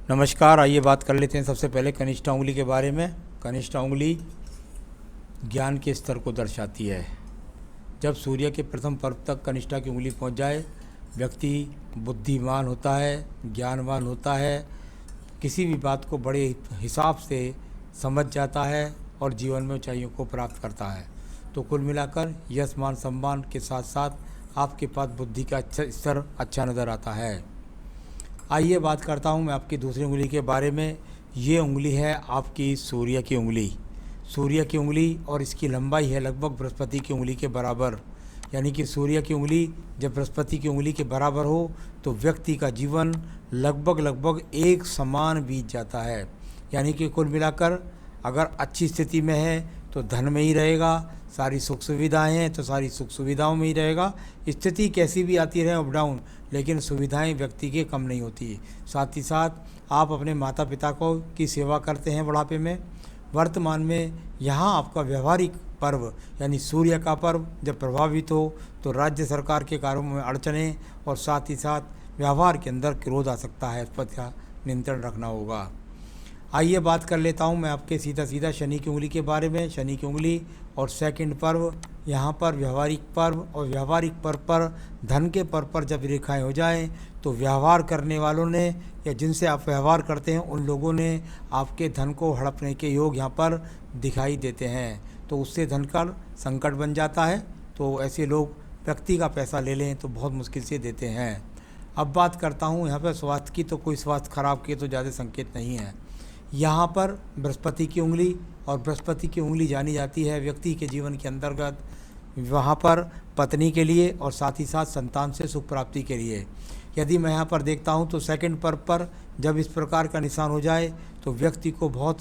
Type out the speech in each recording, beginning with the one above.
नमस्कार। आइए बात कर लेते हैं सबसे पहले कनिष्ठा उंगली के बारे में। कनिष्ठा उंगली ज्ञान के स्तर को दर्शाती है। जब सूर्य के प्रथम पर्व तक कनिष्ठा की उंगली पहुंच जाए, व्यक्ति बुद्धिमान होता है, ज्ञानवान होता है, किसी भी बात को बड़े हिसाब से समझ जाता है और जीवन में ऊंचाइयों को प्राप्त करता है। तो कुल मिलाकर यश मान सम्मान के साथ साथ आपके पास बुद्धि का अच्छा स्तर अच्छा नज़र आता है। आइए बात करता हूँ मैं आपकी दूसरी उंगली के बारे में। ये उंगली है आपकी सूर्य की उंगली। सूर्य की उंगली और इसकी लंबाई है लगभग बृहस्पति की उंगली के बराबर। यानी कि सूर्य की उंगली जब बृहस्पति की उंगली के बराबर हो तो व्यक्ति का जीवन लगभग एक समान बीत जाता है। यानी कि कुल मिलाकर अगर अच्छी स्थिति में है तो धन में ही रहेगा, सारी सुख सुविधाएं हैं तो सारी सुख सुविधाओं में ही रहेगा। स्थिति कैसी भी आती रहे अप डाउन, लेकिन सुविधाएं व्यक्ति के कम नहीं होती। साथ ही साथ आप अपने माता पिता को की सेवा करते हैं बुढ़ापे में। वर्तमान में यहाँ आपका व्यवहारिक पर्व यानी सूर्य का पर्व जब प्रभावित हो तो राज्य सरकार के कार्यों में अड़चनें और साथ ही साथ व्यवहार के अंदर क्रोध आ सकता है। इस पर नियंत्रण रखना होगा। आइए बात कर लेता हूँ मैं आपके सीधा शनि की उंगली के बारे में। शनि की उंगली और सेकंड पर्व, यहाँ पर व्यवहारिक पर्व और व्यवहारिक पर्व पर धन के पर्व पर जब रेखाएं हो जाएं तो व्यवहार करने वालों ने या जिनसे आप व्यवहार करते हैं उन लोगों ने आपके धन को हड़पने के योग यहाँ पर दिखाई देते हैं। तो उससे धन का संकट बन जाता है। तो ऐसे लोग व्यक्ति का पैसा ले लें तो बहुत मुश्किल से देते हैं। अब बात करता हूँ यहाँ पर स्वास्थ्य की। तो कोई स्वास्थ्य खराब के तो ज़्यादा संकेत नहीं है। यहाँ पर बृहस्पति की उंगली और बृहस्पति की उंगली जानी जाती है व्यक्ति के जीवन के अंतर्गत वहाँ पर पत्नी के लिए और साथ ही साथ संतान से सुख प्राप्ति के लिए। यदि मैं यहाँ पर देखता हूँ तो सेकंड पर्व पर जब इस प्रकार का निशान हो जाए तो व्यक्ति को बहुत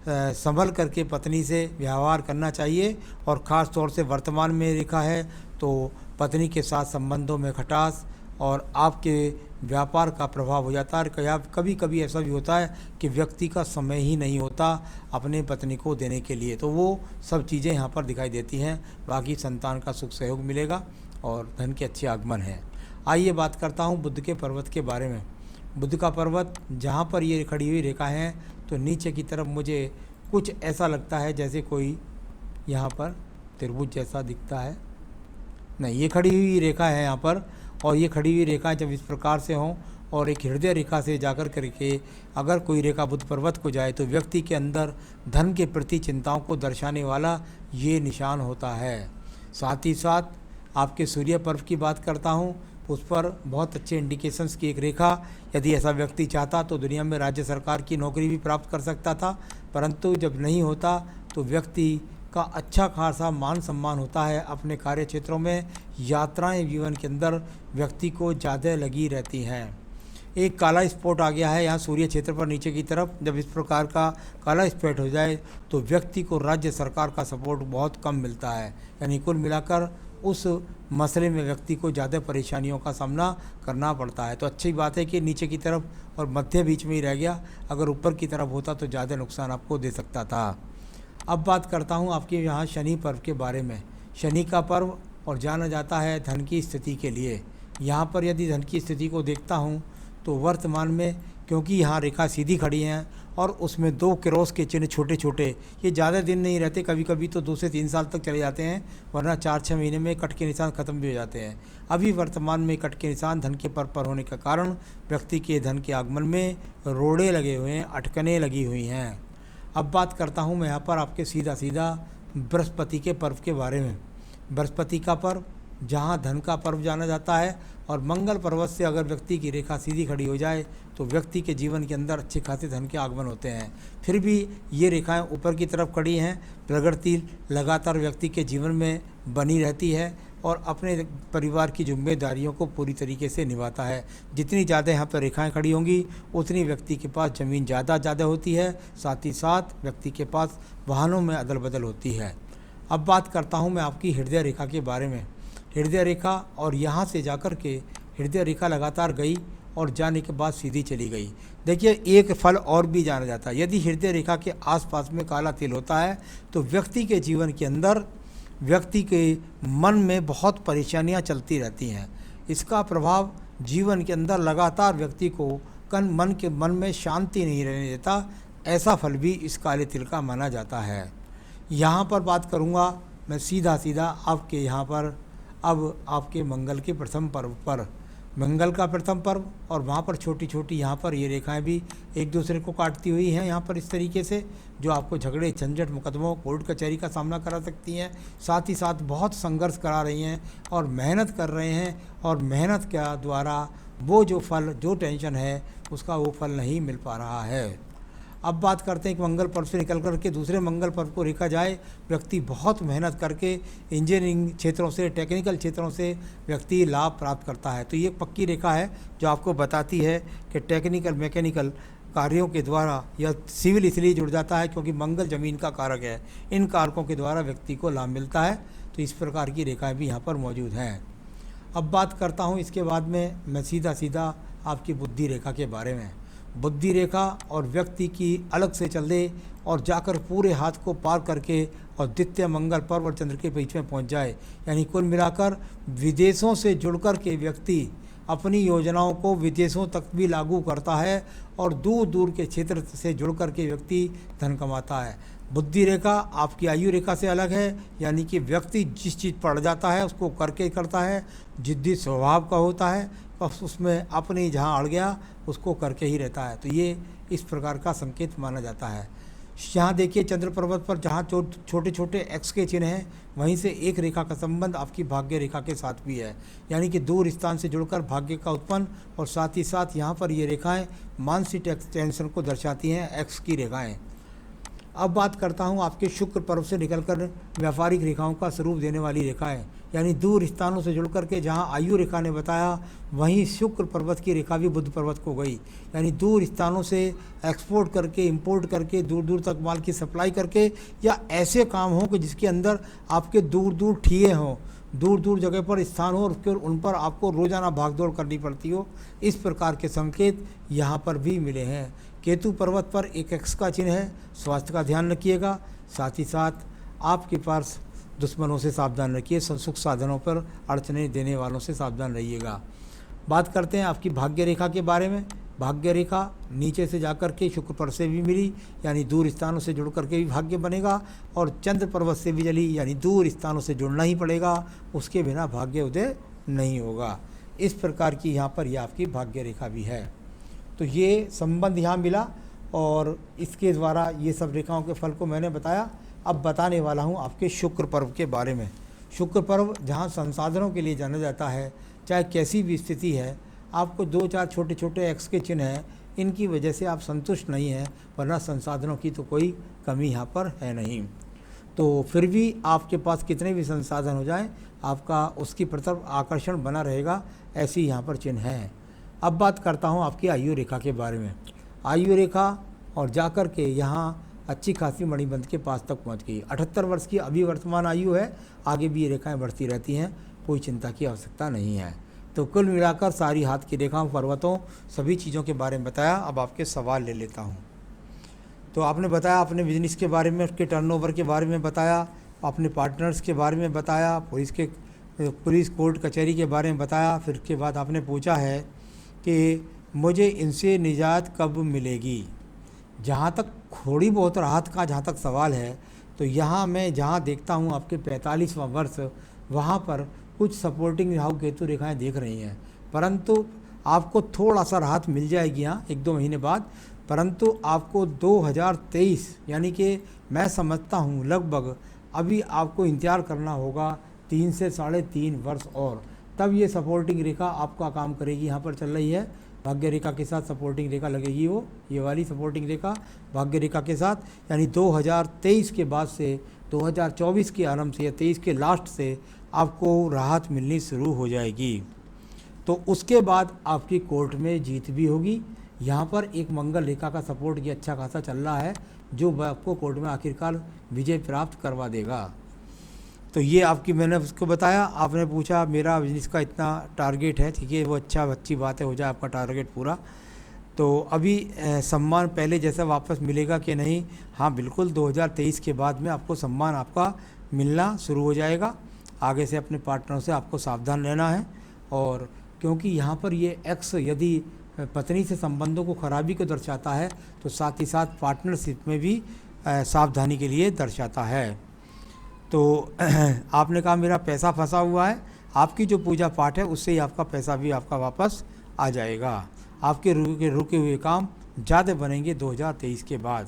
संभल करके पत्नी से व्यवहार करना चाहिए। और ख़ास तौर से वर्तमान में रेखा है तो पत्नी के साथ संबंधों में खटास और आपके व्यापार का प्रभाव हो जाता है। कभी कभी ऐसा भी होता है कि व्यक्ति का समय ही नहीं होता अपने पत्नी को देने के लिए। तो वो सब चीज़ें यहाँ पर दिखाई देती हैं। बाकी संतान का सुख सहयोग मिलेगा और धन के अच्छे आगमन है। आइए बात करता हूँ बुध के पर्वत के बारे में। बुध का पर्वत जहाँ पर ये खड़ी हुई रेखा है तो नीचे की तरफ मुझे कुछ ऐसा लगता है जैसे कोई यहाँ पर त्रिभुज जैसा दिखता है। नहीं, ये खड़ी हुई रेखा है यहाँ पर। और ये खड़ी हुई रेखा जब इस प्रकार से हों और एक हृदय रेखा से जाकर करके अगर कोई रेखा बुध पर्वत को जाए तो व्यक्ति के अंदर धन के प्रति चिंताओं को दर्शाने वाला ये निशान होता है। साथ ही साथ आपके सूर्य पर्व की बात करता हूँ, उस पर बहुत अच्छे इंडिकेशंस की एक रेखा। यदि ऐसा व्यक्ति चाहता तो दुनिया में राज्य सरकार की नौकरी भी प्राप्त कर सकता था, परंतु जब नहीं होता तो व्यक्ति का अच्छा खासा मान सम्मान होता है अपने कार्य क्षेत्रों में। यात्राएं जीवन के अंदर व्यक्ति को ज़्यादा लगी रहती हैं। एक काला स्पॉट आ गया है यहाँ सूर्य क्षेत्र पर नीचे की तरफ। जब इस प्रकार का काला स्पॉट हो जाए तो व्यक्ति को राज्य सरकार का सपोर्ट बहुत कम मिलता है। यानी कुल मिलाकर उस मसले में व्यक्ति को ज़्यादा परेशानियों का सामना करना पड़ता है। तो अच्छी बात है कि नीचे की तरफ और मध्य बीच में ही रह गया। अगर ऊपर की तरफ होता तो ज़्यादा नुकसान आपको दे सकता था। अब बात करता हूँ आपके यहाँ शनि पर्व के बारे में। शनि का पर्व और जाना जाता है धन की स्थिति के लिए। यहाँ पर यदि धन की स्थिति को देखता हूँ तो वर्तमान में क्योंकि यहाँ रेखा सीधी खड़ी हैं और उसमें 2 क्रॉस के चिन्ह छोटे छोटे, ये ज़्यादा दिन नहीं रहते, कभी कभी तो 2 से 3 साल तक चले जाते हैं, वरना 4-6 महीने में कट के निशान ख़त्म भी हो जाते हैं। अभी वर्तमान में कट के निशान धन के पर्व पर होने के कारण व्यक्ति के धन के आगमन में रोड़े लगे हुए हैं, अटकनें लगी हुई हैं। अब बात करता हूँ मैं यहाँ पर आपके सीधा बृहस्पति के पर्व के बारे में। बृहस्पति का पर्व जहाँ धन का पर्व जाना जाता है और मंगल पर्वत से अगर व्यक्ति की रेखा सीधी खड़ी हो जाए तो व्यक्ति के जीवन के अंदर अच्छे खासे धन के आगमन होते हैं। फिर भी ये रेखाएं ऊपर की तरफ खड़ी हैं, प्रगति लगातार व्यक्ति के जीवन में बनी रहती है और अपने परिवार की जिम्मेदारियों को पूरी तरीके से निभाता है। जितनी ज़्यादा यहाँ पर रेखाएं खड़ी होंगी उतनी व्यक्ति के पास ज़मीन ज़्यादा होती है। साथ ही साथ व्यक्ति के पास वाहनों में अदल बदल होती है। अब बात करता हूँ मैं आपकी हृदय रेखा के बारे में। हृदय रेखा और यहाँ से जाकर के हृदय रेखा लगातार गई और जाने के बाद सीधी चली गई। देखिए, एक फल और भी जाना जाता है। यदि हृदय रेखा के आसपास में काला तिल होता है तो व्यक्ति के जीवन के अंदर व्यक्ति के मन में बहुत परेशानियां चलती रहती हैं। इसका प्रभाव जीवन के अंदर लगातार व्यक्ति को मन में शांति नहीं रहने देता। ऐसा फल भी इस काले तिल का माना जाता है। यहाँ पर बात करूँगा मैं सीधा आपके यहाँ पर, अब आपके मंगल के प्रथम पर्व पर, मंगल का प्रथम पर्व, और वहाँ पर छोटी छोटी यहाँ पर ये रेखाएं भी एक दूसरे को काटती हुई हैं यहाँ पर इस तरीके से, जो आपको झगड़े, झंझट, मुकदमों, कोर्ट कचहरी का सामना करा सकती हैं। साथ ही साथ बहुत संघर्ष करा रही हैं और मेहनत कर रहे हैं, और मेहनत के द्वारा वो जो फल, जो टेंशन है, उसका वो फल नहीं मिल पा रहा है। अब बात करते हैं कि मंगल पर्व से निकल कर के दूसरे मंगल पर्व को देखा जाए, व्यक्ति बहुत मेहनत करके इंजीनियरिंग क्षेत्रों से, टेक्निकल क्षेत्रों से व्यक्ति लाभ प्राप्त करता है। तो ये पक्की रेखा है जो आपको बताती है कि टेक्निकल, मैकेनिकल कार्यों के द्वारा, या सिविल इसलिए जुड़ जाता है क्योंकि मंगल जमीन का कारक है, इन कारकों के द्वारा व्यक्ति को लाभ मिलता है। तो इस प्रकार की रेखाएँ भी यहाँ पर मौजूद हैं। अब बात करता हूँ इसके बाद में मैं सीधा आपकी बुद्धि रेखा के बारे में। बुद्धि रेखा और व्यक्ति की अलग से चल दे और जाकर पूरे हाथ को पार करके और द्वितीय मंगल पर्व और चंद्र के बीच में पहुंच जाए, यानी कुल मिलाकर विदेशों से जुड़कर के व्यक्ति अपनी योजनाओं को विदेशों तक भी लागू करता है, और दूर दूर के क्षेत्र से जुड़कर के व्यक्ति धन कमाता है। बुद्धि रेखा आपकी आयु रेखा से अलग है, यानी कि व्यक्ति जिस चीज़ पढ़ जाता है उसको करके करता है, जिद्दी स्वभाव का होता है, बस उसमें अपने जहाँ अड़ गया उसको करके ही रहता है। तो ये इस प्रकार का संकेत माना जाता है। यहाँ देखिए चंद्र पर्वत पर जहाँ छोटे छोटे एक्स के चिन्ह हैं, वहीं से एक रेखा का संबंध आपकी भाग्य रेखा के साथ भी है, यानी कि दूर स्थान से जुड़कर भाग्य का उत्पन्न, और साथ ही साथ यहाँ पर ये रेखाएं मानसिक टेंशन को दर्शाती हैं, एक्स की रेखाएं। अब बात करता हूँ आपके शुक्र पर्व से निकलकर व्यापारिक रेखाओं का स्वरूप देने वाली रेखाएं, यानी दूर स्थानों से जुड़कर के जहाँ आयु रेखा ने बताया, वहीं शुक्र पर्वत की रेखा भी बुध पर्वत को गई, यानी दूर स्थानों से एक्सपोर्ट करके, इंपोर्ट करके, दूर दूर तक माल की सप्लाई करके, या ऐसे काम हो कि जिसके अंदर आपके दूर दूर ठिए हों, दूर दूर जगह पर स्थान हो और फिर उन पर आपको रोज़ाना भागदौड़ करनी पड़ती हो, इस प्रकार के संकेत यहाँ पर भी मिले हैं। केतु पर्वत पर एक एक्स का चिन्ह है, स्वास्थ्य का ध्यान रखिएगा। साथ ही साथ आपके पास दुश्मनों से सावधान रखिए, सुख साधनों पर अड़चने देने वालों से सावधान रहिएगा। बात करते हैं आपकी भाग्य रेखा के बारे में। भाग्य रेखा नीचे से जाकर के शुक्र पर्वत से भी मिली, यानी दूर स्थानों से जुड़ करके भी भाग्य बनेगा, और चंद्र पर्वत से भी चली, यानी दूर स्थानों से जुड़ना ही पड़ेगा, उसके बिना भाग्य उदय नहीं होगा। इस प्रकार की यहाँ पर यह आपकी भाग्य रेखा भी है। तो ये संबंध यहाँ मिला, और इसके द्वारा ये सब रेखाओं के फल को मैंने बताया। अब बताने वाला हूँ आपके शुक्र पर्व के बारे में। शुक्र पर्व जहाँ संसाधनों के लिए जाना जाता है, चाहे कैसी भी स्थिति है, आपको 2-4 छोटे छोटे एक्स के चिन्ह हैं, इनकी वजह से आप संतुष्ट नहीं हैं, वरना संसाधनों की तो कोई कमी यहाँ पर है नहीं। तो फिर भी आपके पास कितने भी संसाधन हो जाएं, आपका उसकी प्रति आकर्षण बना रहेगा, ऐसी यहाँ पर चिन्ह हैं। अब बात करता हूँ आपकी आयु रेखा के बारे में। आयु रेखा और जाकर के यहाँ अच्छी खासी मणिबंध के पास तक पहुँच गई। 78 वर्ष की अभी वर्तमान आयु है, आगे भी ये रेखाएँ बढ़ती रहती हैं, कोई चिंता की आवश्यकता नहीं है। तो कुल मिलाकर सारी हाथ की रेखाओं, पर्वतों, सभी चीज़ों के बारे में बताया। अब आपके सवाल ले लेता हूँ। तो आपने बताया अपने बिजनेस के बारे में, उसके टर्नओवर के बारे में बताया, अपने पार्टनर्स के बारे में बताया, पुलिस कोर्ट कचहरी के बारे में बताया। फिर के बाद आपने पूछा है कि मुझे इनसे निजात कब मिलेगी। जहाँ तक थोड़ी बहुत राहत का जहाँ तक सवाल है, तो यहाँ मैं जहाँ देखता हूँ आपके 45वां वर्ष, वहाँ पर कुछ सपोर्टिंग राहु केतु रेखाएं देख रही हैं, परंतु आपको थोड़ा सा राहत मिल जाएगी यहाँ 1-2 महीने बाद। परंतु आपको 2023 यानी कि मैं समझता हूँ लगभग अभी आपको इंतजार करना होगा 3 से 3.5 वर्ष और, तब ये सपोर्टिंग रेखा आपका काम करेगी। यहाँ पर चल रही है भाग्य रेखा के साथ सपोर्टिंग रेखा लगेगी, वो ये वाली सपोर्टिंग रेखा भाग्य रेखा के साथ, यानी 2023 के बाद से 2024 के आरंभ से या 23 के लास्ट से आपको राहत मिलनी शुरू हो जाएगी। तो उसके बाद आपकी कोर्ट में जीत भी होगी। यहाँ पर एक मंगल रेखा का सपोर्ट ये अच्छा खासा चल रहा है, जो आपको कोर्ट में आखिरकार विजय प्राप्त करवा देगा। तो ये आपकी मैंने उसको बताया। आपने पूछा मेरा बिजनेस का इतना टारगेट है, ठीक है, वो अच्छी बात है, हो जाए आपका टारगेट पूरा। तो अभी सम्मान पहले जैसा वापस मिलेगा कि नहीं? हाँ बिल्कुल, 2023 के बाद में आपको सम्मान आपका मिलना शुरू हो जाएगा। आगे से अपने पार्टनरों से आपको सावधान रहना है, और क्योंकि यहाँ पर ये एक्स यदि पत्नी से संबंधों को खराबी को दर्शाता है, तो साथ ही साथ पार्टनरशिप में भी सावधानी के लिए दर्शाता है। तो आपने कहा मेरा पैसा फंसा हुआ है, आपकी जो पूजा पाठ है उससे ही आपका पैसा भी आपका वापस आ जाएगा। आपके रुके हुए काम ज़्यादा बनेंगे 2023 के बाद।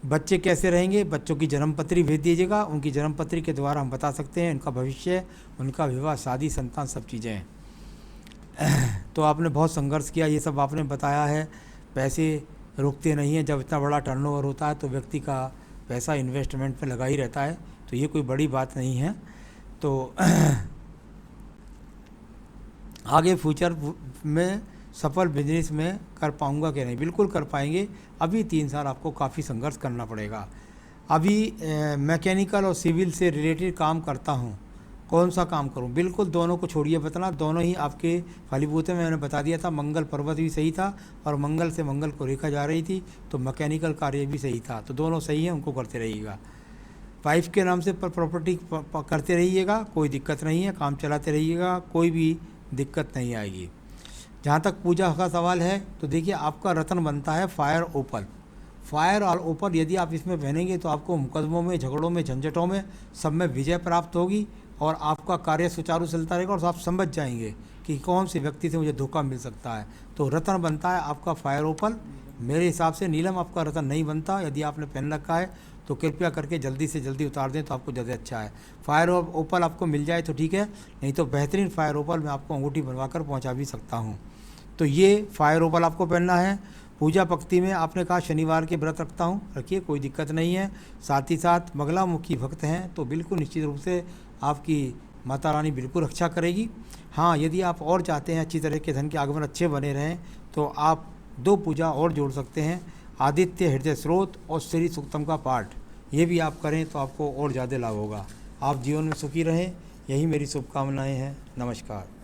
बच्चे कैसे रहेंगे, बच्चों की जन्मपत्री भेज दीजिएगा, उनकी जन्मपत्री के द्वारा हम बता सकते हैं उनका भविष्य, उनका विवाह, शादी, संतान, सब चीज़ें। तो आपने बहुत संघर्ष किया, ये सब आपने बताया है। पैसे रुकते नहीं हैं, जब इतना बड़ा टर्नओवर होता है तो व्यक्ति का पैसा इन्वेस्टमेंट में लगा ही रहता है, तो ये कोई बड़ी बात नहीं है। तो आगे फ्यूचर में सफल बिजनेस में कर पाऊंगा कि नहीं, बिल्कुल कर पाएंगे। अभी 3 साल आपको काफ़ी संघर्ष करना पड़ेगा। अभी मैकेनिकल और सिविल से रिलेटेड काम करता हूँ, कौन सा काम करूँ? बिल्कुल दोनों को छोड़िए बताना, दोनों ही आपके फलीभूत में। मैंने बता दिया था, मंगल पर्वत भी सही था और मंगल से मंगल को रेखा जा रही थी, तो मैकेनिकल कार्य भी सही था, तो दोनों सही हैं, उनको करते रहिएगा। वाइफ के नाम से प्रॉपर्टी करते रहिएगा, कोई दिक्कत नहीं है, काम चलाते रहिएगा, कोई भी दिक्कत नहीं आएगी। जहाँ तक पूजा का सवाल है, तो देखिए आपका रत्न बनता है फायर ओपल। फायर और ओपल यदि आप इसमें पहनेंगे तो आपको मुकदमों में, झगड़ों में, झंझटों में, सब में विजय प्राप्त होगी और आपका कार्य सुचारू चलता रहेगा और आप समझ जाएंगे कि कौन से व्यक्ति से मुझे धोखा मिल सकता है। तो रत्न बनता है आपका फायर ओपल। मेरे हिसाब से नीलम आपका रत्न नहीं बनता। यदि आपने पहन रखा है तो कृपया करके जल्दी से जल्दी उतार दें, तो आपको ज़्यादा अच्छा है। फायर ओपल आपको मिल जाए तो ठीक है, नहीं तो बेहतरीन फायर ओपल मैं आपको अंगूठी बनवा कर पहुँचा भी सकता हूँ। तो ये फायर ओपल आपको पहनना है। पूजा पक्ति में आपने कहा शनिवार के व्रत रखता हूँ, रखिए, कोई दिक्कत नहीं है। साथ ही साथ मंगलामुखी भक्त हैं तो बिल्कुल निश्चित रूप से आपकी माता रानी बिल्कुल रक्षा करेगी। हाँ, यदि आप और चाहते हैं अच्छी तरह के धन के आगमन अच्छे बने रहें तो आप 2 पूजा और जोड़ सकते हैं, आदित्य हृदय स्रोत और श्री सूक्तम का पाठ। ये भी आप करें तो आपको और ज़्यादा लाभ होगा। आप जीवन में सुखी रहें, यही मेरी शुभकामनाएँ हैं। नमस्कार।